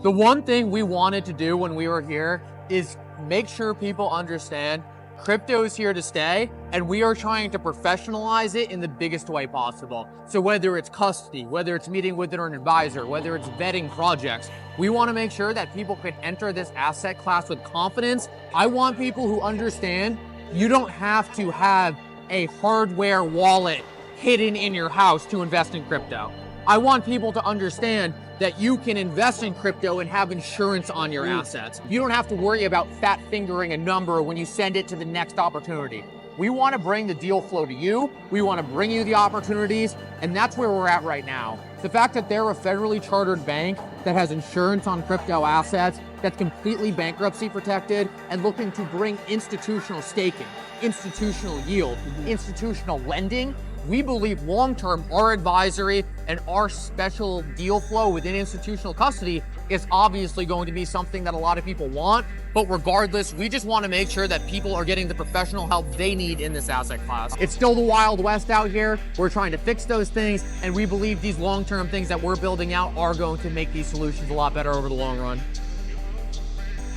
The one thing we wanted to do when we were here is make sure people understand crypto is here to stay, and we are trying to professionalize it in the biggest way possible. So whether it's custody, whether it's meeting with an advisor, whether it's vetting projects, we want to make sure that people can enter this asset class with confidence. I want people who understand you don't have to have a hardware wallet hidden in your house to invest in crypto. I want people to understand that you can invest in crypto and have insurance on your assets. You don't have to worry about fat fingering a number when you send it to the next opportunity. We want to bring the deal flow to you. We want to bring you the opportunities, and that's where we're at right now. The fact that they're a federally chartered bank that has insurance on crypto assets, that's completely bankruptcy protected, and looking to bring institutional staking, institutional yield, institutional lending. We believe long-term our advisory and our special deal flow within institutional custody is obviously going to be something that a lot of people want. But regardless, we just want to make sure that people are getting the professional help they need in this asset class. It's still the Wild West out here. We're trying to fix those things, and we believe these long-term things that we're building out are going to make these solutions a lot better over the long run.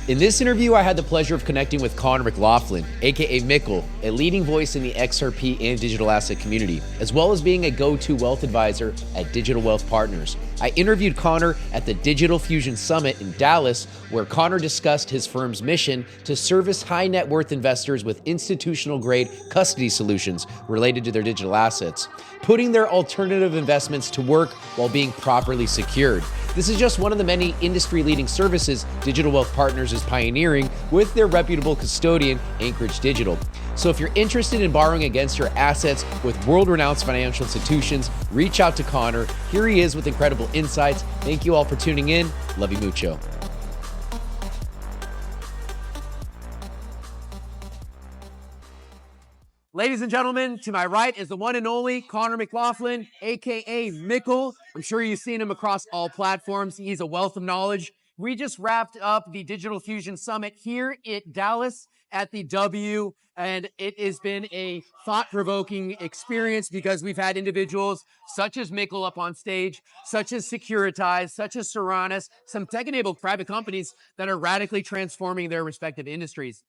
In this interview, I had the pleasure of connecting with Connor McLoughlin, aka Mickle, a leading voice in the XRP and digital asset community, as well as being a go-to wealth advisor at Digital Wealth Partners. I interviewed Connor at the Digital Fusion Summit in Dallas, where Connor discussed his firm's mission to service high net worth investors with institutional grade custody solutions related to their digital assets, putting their alternative investments to work while being properly secured. This is just one of the many industry-leading services Digital Wealth Partners is pioneering with their reputable custodian, Anchorage Digital. So if you're interested in borrowing against your assets with world-renowned financial institutions, reach out to Connor. Here he is with incredible insights. Thank you all for tuning in. Love you mucho. Ladies and gentlemen, to my right is the one and only Connor McLoughlin, aka Mickle. I'm sure you've seen him across all platforms. He's a wealth of knowledge. We just wrapped up the Digital Fusion Summit here in Dallas at the W, and it has been a thought-provoking experience because we've had individuals such as Mickle up on stage, such as Securitize, such as Cerranus, some tech-enabled private companies that are radically transforming their respective industries.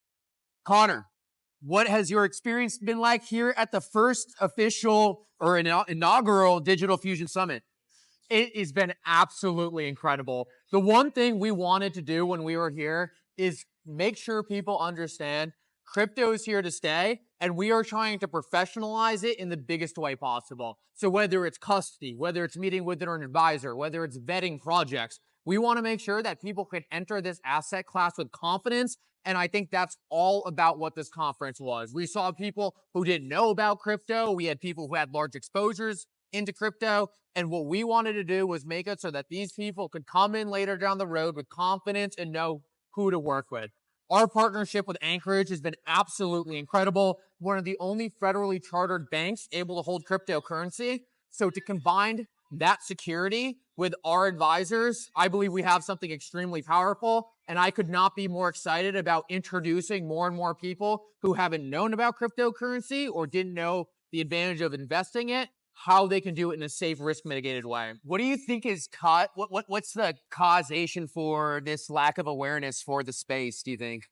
Connor, what has your experience been like here at the first official or inaugural Digital Fusion Summit? It has been absolutely incredible. The one thing we wanted to do when we were here is make sure people understand crypto is here to stay, and we are trying to professionalize it in the biggest way possible. So whether it's custody, whether it's meeting with an advisor, whether it's vetting projects, we want to make sure that people can enter this asset class with confidence. And I think that's all about what this conference was. We saw people who didn't know about crypto. We had people who had large exposures into crypto. And what we wanted to do was make it so that these people could come in later down the road with confidence and know who to work with. Our partnership with Anchorage has been absolutely incredible. One of the only federally chartered banks able to hold cryptocurrency. So to combine that security with our advisors, I believe we have something extremely powerful. And I could not be more excited about introducing more and more people who haven't known about cryptocurrency or didn't know the advantage of investing it, how they can do it in a safe, risk mitigated way. What do you think is what's the causation for this lack of awareness for the space, do you think?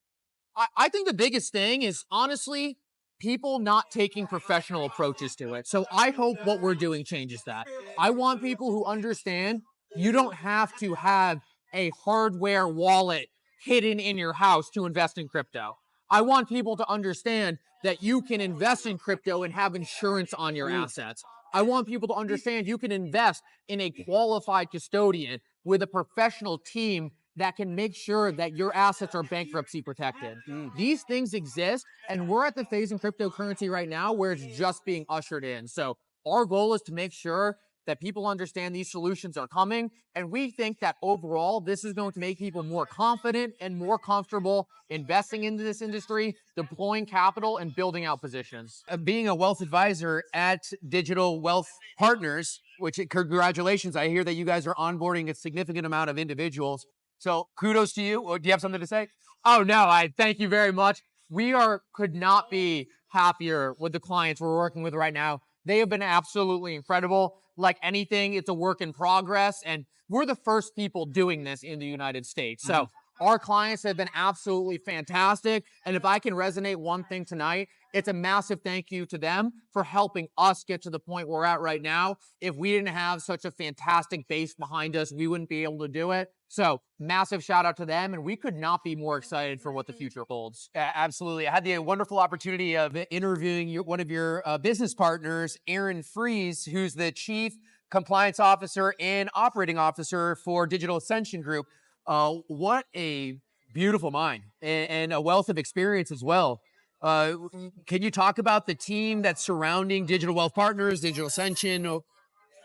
I think the biggest thing is honestly people not taking professional approaches to it. So I hope what we're doing changes that. I want people who understand you don't have to have a hardware wallet hidden in your house to invest in crypto. I want people to understand that you can invest in crypto and have insurance on your assets. I want people to understand you can invest in a qualified custodian with a professional team that can make sure that your assets are bankruptcy protected. These things exist, and we're at the phase in cryptocurrency right now where it's just being ushered in. So our goal is to make sure that people understand these solutions are coming, and we think that overall, this is going to make people more confident and more comfortable investing into this industry, deploying capital, and building out positions. Being a wealth advisor at Digital Wealth Partners, which congratulations, I hear that you guys are onboarding a significant amount of individuals. So kudos to you. Do you have something to say? Oh, no, I thank you very much. We could not be happier with the clients we're working with right now. They have been absolutely incredible. like anything, it's a work in progress. And we're the first people doing this in the United States. So our clients have been absolutely fantastic. And if I can resonate one thing tonight, it's a massive thank you to them for helping us get to the point we're at right now. If we didn't have such a fantastic base behind us, we wouldn't be able to do it. So massive shout out to them. And we could not be more excited for what the future holds. Absolutely. I had the wonderful opportunity of interviewing one of your business partners, Aaron Fries, who's the Chief Compliance Officer and Operating Officer for Digital Ascension Group. What a beautiful mind and a wealth of experience as well. Can you talk about the team that's surrounding Digital Wealth Partners, Digital Ascension?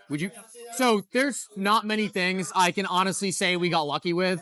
Would you? So there's not many things I can honestly say we got lucky with.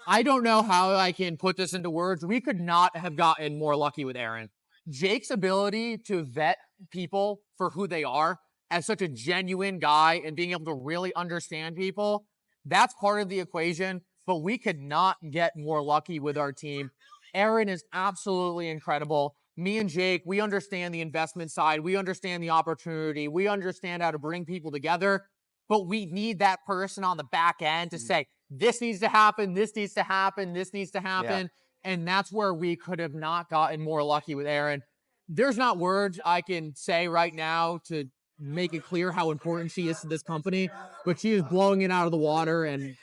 I don't know how I can put this into words. We could not have gotten more lucky with Aaron. Jake's ability to vet people for who they are as such a genuine guy and being able to really understand people, that's part of the equation, but we could not get more lucky with our team. Aaron is absolutely incredible. Me and Jake, we understand the investment side. We understand the opportunity. We understand how to bring people together, but we need that person on the back end to say, this needs to happen, this needs to happen, this needs to happen. Yeah. And that's where we could have not gotten more lucky with Aaron. There's not words I can say right now to make it clear how important she is to this company, but she is blowing it out of the water and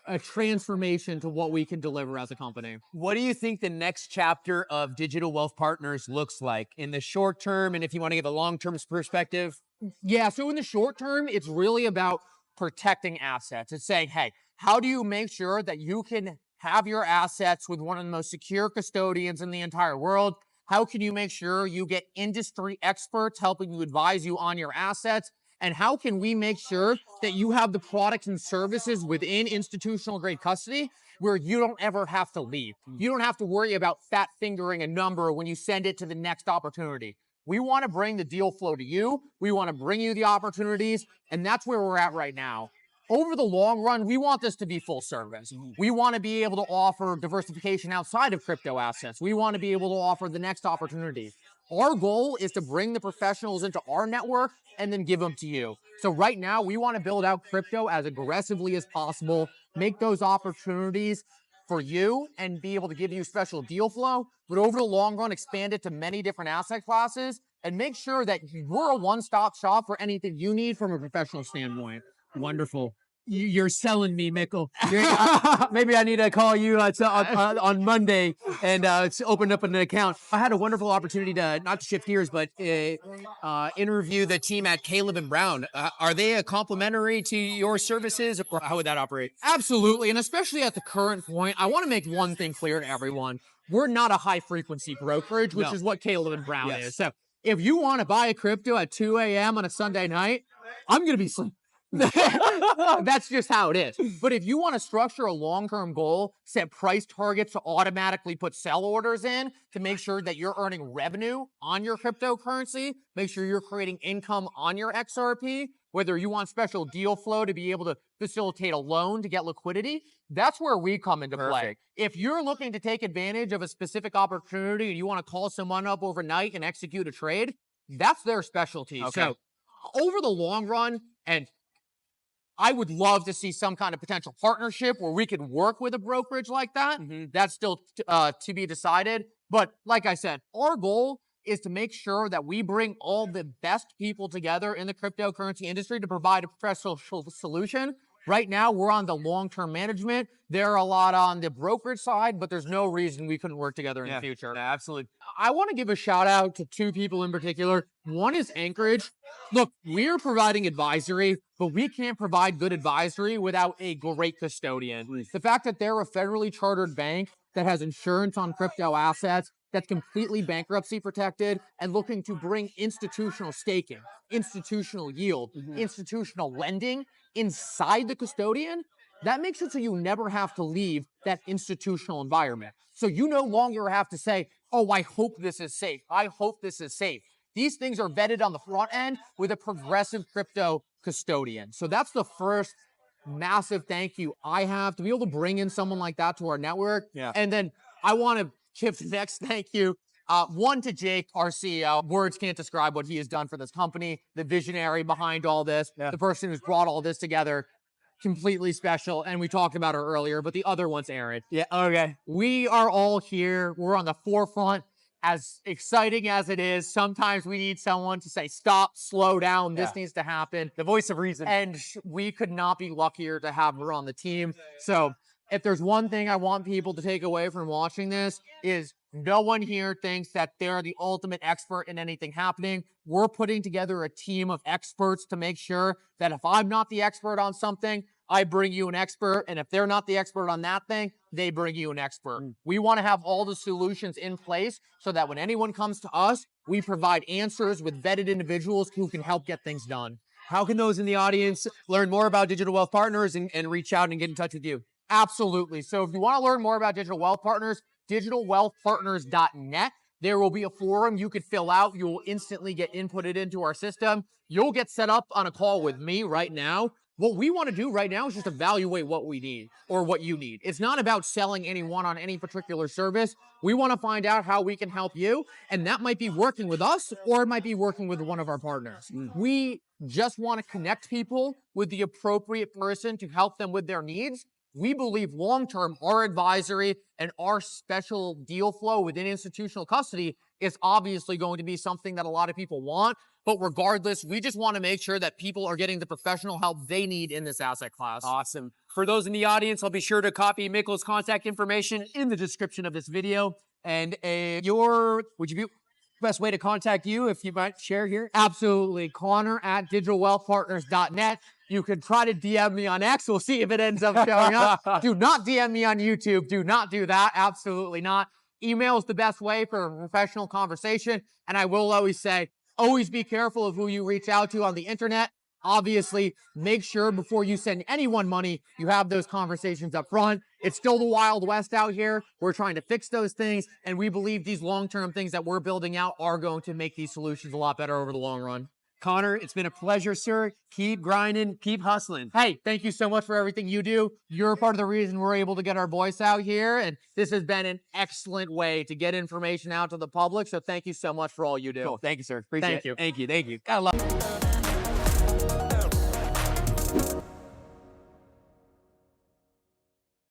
a transformation to what we can deliver as a company. What do you think the next chapter of Digital Wealth Partners looks like in the short term? And if you want to give a long-term perspective? Yeah, so in the short term, it's really about protecting assets. It's saying, hey, how do you make sure that you can have your assets with one of the most secure custodians in the entire world? How can you make sure you get industry experts helping you advise you on your assets? And how can we make sure that you have the products and services within institutional grade custody where you don't ever have to leave? You don't have to worry about fat fingering a number when you send it to the next opportunity. We want to bring the deal flow to you. We want to bring you the opportunities. And that's where we're at right now. Over the long run, we want this to be full service. We want to be able to offer diversification outside of crypto assets. We want to be able to offer the next opportunity. Our goal is to bring the professionals into our network and then give them to you. So right now, we want to build out crypto as aggressively as possible, make those opportunities for you and be able to give you special deal flow, but over the long run, expand it to many different asset classes and make sure that we're a one-stop shop for anything you need from a professional standpoint. Wonderful. You're selling me, Mickle. Maybe I need to call you on Monday and open up an account. I had a wonderful opportunity to, not to shift gears, but interview the team at Caleb and Brown. Are they a complementary to your services, or how would that operate? Absolutely, and especially at the current point, I want to make one thing clear to everyone. We're not a high-frequency brokerage, which is what Caleb and Brown is. So if you want to buy a crypto at 2 a.m. on a Sunday night, I'm going to be sleeping. That's just how it is. But if you want to structure a long-term goal, set price targets to automatically put sell orders in to make sure that you're earning revenue on your cryptocurrency, make sure you're creating income on your XRP, whether you want special deal flow to be able to facilitate a loan to get liquidity, that's where we come into play. If you're looking to take advantage of a specific opportunity and you want to call someone up overnight and execute a trade, that's their specialty. So over the long run, and I would love to see some kind of potential partnership where we could work with a brokerage like that. That's still to be decided. But like I said, our goal is to make sure that we bring all the best people together in the cryptocurrency industry to provide a professional solution. Right now, we're on the long-term management. There are a lot on the brokerage side, but there's no reason we couldn't work together in the future. Yeah, absolutely. I want to give a shout out to two people in particular. One is Anchorage. Look, we're providing advisory, but we can't provide good advisory without a great custodian. The fact that they're a federally chartered bank that has insurance on crypto assets, that's completely bankruptcy protected and looking to bring institutional staking, institutional yield, institutional lending inside the custodian, that makes it so you never have to leave that institutional environment. So you no longer have to say, oh, I hope this is safe. I hope this is safe. These things are vetted on the front end with a progressive crypto custodian. So that's the first massive thank you I have to be able to bring in someone like that to our network. And then I want to give the next thank you One to Jake, our CEO. Words can't describe what he has done for this company, the visionary behind all this, the person who's brought all this together. Completely special, and we talked about her earlier, but the other one's Aaron. Yeah, okay. We are all here. We're on the forefront. As exciting as it is, sometimes we need someone to say, stop, slow down, this needs to happen. The voice of reason. And we could not be luckier to have her on the team. So if there's one thing I want people to take away from watching this is no one here thinks that they're the ultimate expert in anything happening. We're putting together a team of experts to make sure that if I'm not the expert on something, I bring you an expert. And if they're not the expert on that thing, they bring you an expert. We want to have all the solutions in place so that when anyone comes to us, we provide answers with vetted individuals who can help get things done. How can those in the audience learn more about Digital Wealth Partners and reach out and get in touch with you? Absolutely. So if you want to learn more about Digital Wealth Partners, digitalwealthpartners.net. There will be a forum you could fill out. You will instantly get inputted into our system. You'll get set up on a call with me right now. What we want to do right now is just evaluate what we need or what you need. It's not about selling anyone on any particular service. We want to find out how we can help you. And that might be working with us or it might be working with one of our partners. We just want to connect people with the appropriate person to help them with their needs. We believe long-term, our advisory and our special deal flow within institutional custody is obviously going to be something that a lot of people want. But regardless, we just want to make sure that people are getting the professional help they need in this asset class. Awesome. For those in the audience, I'll be sure to copy Mickle's contact information in the description of this video. And would you be best way to contact you if you might share here? Absolutely. Connor at digitalwealthpartners.net. You can try to DM me on X. We'll see if it ends up showing up. Do not DM me on YouTube. Do not do that. Absolutely not. Email is the best way for a professional conversation. And I will always say, always be careful of who you reach out to on the internet. Obviously, make sure before you send anyone money, you have those conversations up front. It's still the Wild West out here. We're trying to fix those things. And we believe these long-term things that we're building out are going to make these solutions a lot better over the long run. Connor, it's been a pleasure, sir. Keep grinding, keep hustling. Hey, thank you so much for everything you do. You're part of the reason we're able to get our voice out here, and this has been an excellent way to get information out to the public, so thank you so much for all you do. Cool. Thank you, sir. Appreciate it. Thank you. Thank you. Thank you. Gotta love